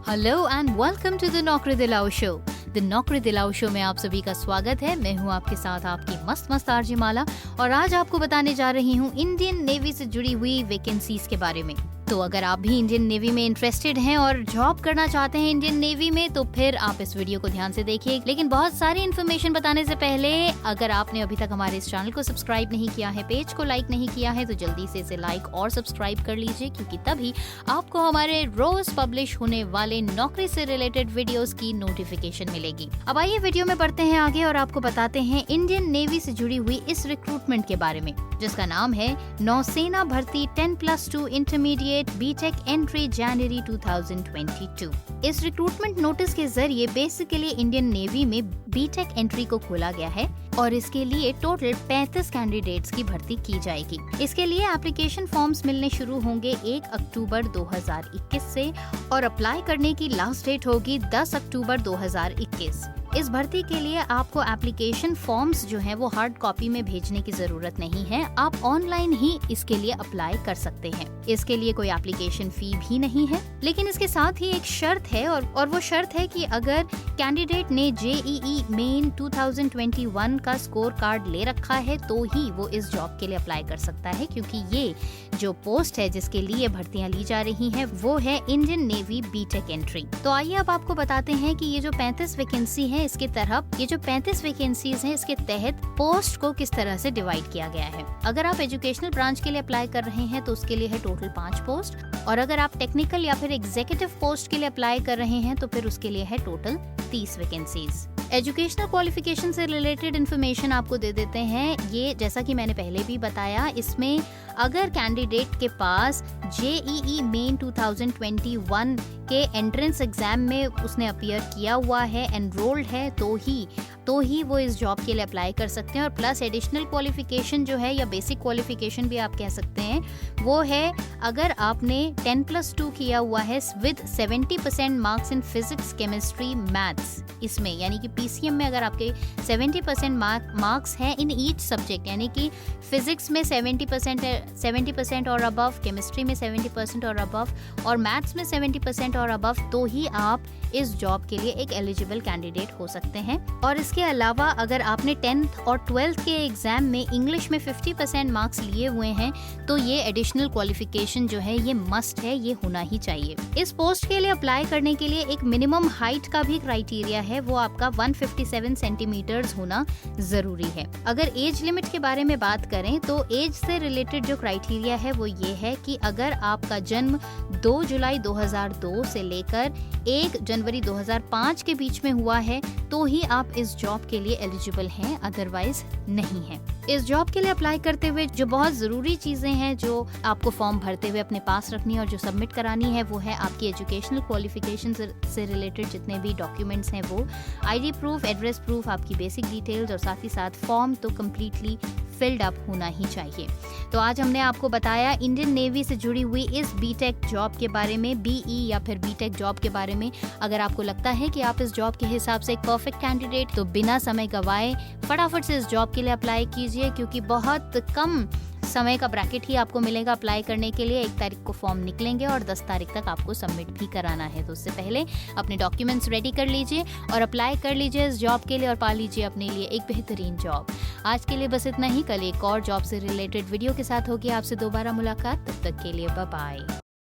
Hello and welcome to the Naukri Dilao show. The Naukri Dilao show में आप सभी का स्वागत है। मैं हूं आपके साथ आपकी मस्त आरजे माला और आज आपको बताने जा रही हूं इंडियन नेवी से जुड़ी हुई वैकेंसीज के बारे में। तो अगर आप भी इंडियन नेवी में इंटरेस्टेड हैं और जॉब करना चाहते हैं इंडियन नेवी में, तो फिर आप इस वीडियो को ध्यान से देखिए। लेकिन बहुत सारी इन्फॉर्मेशन बताने से पहले अगर आपने अभी तक हमारे इस चैनल को सब्सक्राइब नहीं किया है, पेज को लाइक नहीं किया है, तो जल्दी से इसे लाइक और सब्सक्राइब कर लीजिए, क्योंकि तभी आपको हमारे रोज पब्लिश होने वाले नौकरी से रिलेटेड वीडियोस की नोटिफिकेशन मिलेगी। अब आइए वीडियो में बढ़ते हैं आगे और आपको बताते हैं इंडियन नेवी से जुड़ी हुई इस रिक्रूटमेंट के बारे में, जिसका नाम है नौसेना भर्ती 10+2 इंटरमीडिएट बीटेक एंट्री जनवरी 2022। इस रिक्रूटमेंट नोटिस के जरिए बेसिकली इंडियन नेवी में बीटेक एंट्री को खोला गया है और इसके लिए टोटल 35 कैंडिडेट्स की भर्ती की जाएगी। इसके लिए एप्लीकेशन फॉर्म्स मिलने शुरू होंगे 1 अक्टूबर 2021 से और अप्लाई करने की लास्ट डेट होगी 10 अक्टूबर 2021। इस भर्ती के लिए आपको एप्लीकेशन फॉर्म्स जो हैं वो हार्ड कॉपी में भेजने की जरूरत नहीं है, आप ऑनलाइन ही इसके लिए अप्लाई कर सकते हैं। इसके लिए कोई एप्लीकेशन फी भी नहीं है, लेकिन इसके साथ ही एक शर्त है और वो शर्त है कि अगर कैंडिडेट ने जेईई मेन 2021 का स्कोर कार्ड ले रखा है तो ही वो इस जॉब के लिए अप्लाई कर सकता है, क्योंकि ये जो पोस्ट है जिसके लिए भर्तियां ली जा रही हैं वो है इंडियन नेवी बीटेक एंट्री। तो आइए अब आपको बताते हैं कि ये जो 35 वैकेंसी है इसके तरफ ये जो 35 वैकेंसीज हैं इसके तहत पोस्ट को किस तरह से डिवाइड किया गया है। अगर आप एजुकेशनल ब्रांच के लिए अप्लाई कर रहे हैं तो उसके लिए है टोटल 5 पोस्ट, और अगर आप टेक्निकल या फिर एग्जीक्यूटिव पोस्ट के लिए अप्लाई कर रहे हैं तो फिर उसके लिए है टोटल 30 वैकेंसीज। एजुकेशनल क्वालिफिकेशन से रिलेटेड इन्फॉर्मेशन आपको दे देते हैं। ये जैसा कि मैंने पहले भी बताया, इसमें अगर कैंडिडेट के पास जेईई मेन 2021 के एंट्रेंस एग्जाम में उसने अपीयर किया हुआ है, एनरोल्ड है, तो ही वो इस जॉब के लिए अप्लाई कर सकते हैं। और प्लस एडिशनल क्वालिफिकेशन जो है या बेसिक क्वालिफिकेशन भी आप कह सकते हैं, वो है अगर आपने 10+2 किया हुआ है with 70% marks in physics, chemistry, maths, इसमें यानी कि पीसीएम में अगर आपके 70% मार्क्स हैं इन ईच सब्जेक्ट, यानी कि फिजिक्स में 70% और अबव, केमिस्ट्री में 70% और अबव और मैथ्स में 70% और अबव, तो ही आप इस जॉब के लिए एक एलिजिबल कैंडिडेट हो सकते हैं। और इसके अलावा अगर आपने 10th और 12th के एग्जाम में इंग्लिश में 50% मार्क्स लिए हुए हैं तो ये एडिशनल क्वालिफिकेशन जो है ये मस्ट है, ये होना ही चाहिए। इस पोस्ट के लिए अप्लाई करने के लिए एक मिनिमम हाइट का भी क्राइटेरिया है, वो आपका 157 सेंटीमीटर्स होना जरूरी है। अगर एज लिमिट के बारे में बात करें तो एज से रिलेटेड जो क्राइटेरिया है वो ये है कि अगर आपका जन्म 2 जुलाई 2002 से लेकर 1 जनवरी 2005 के बीच में हुआ है तो ही आप इस जॉब के लिए एलिजिबल हैं, अदरवाइज नहीं है। इस जॉब के लिए अप्लाई करते हुए जो बहुत जरूरी चीजें हैं जो आपको फॉर्म भरते हुए अपने पास रखनी है और जो सबमिट करानी है वो है आपकी एजुकेशनल क्वालिफिकेशन से रिलेटेड जितने भी डॉक्यूमेंट्स हैं वो, आईडी प्रूफ, एड्रेस प्रूफ, आपकी बेसिक डिटेल्स और साथ ही साथ फॉर्म तो कम्प्लीटली फिल्ड अप होना ही चाहिए। तो आज हमने आपको बताया इंडियन नेवी से जुड़ी हुई इस बीटेक जॉब के बारे में, बीई या फिर बीटेक जॉब के बारे में। अगर आपको लगता है कि आप इस जॉब के हिसाब से एक परफेक्ट कैंडिडेट, तो बिना समय गवाए फटाफट से इस जॉब के लिए अप्लाई कीजिए, क्योंकि बहुत कम समय का ब्रैकेट ही आपको मिलेगा अप्लाई करने के लिए। 1 तारीख को फॉर्म निकलेंगे और 10 तारीख तक आपको सबमिट भी कराना है, तो उससे पहले अपने डॉक्यूमेंट्स रेडी कर लीजिए और अप्लाई कर लीजिए इस जॉब के लिए और पा लीजिए अपने लिए एक बेहतरीन जॉब। आज के लिए बस इतना ही। कल एक और जॉब से रिलेटेड वीडियो के साथ होगी आपसे दोबारा मुलाकात। तब तक के लिए बाय बाय।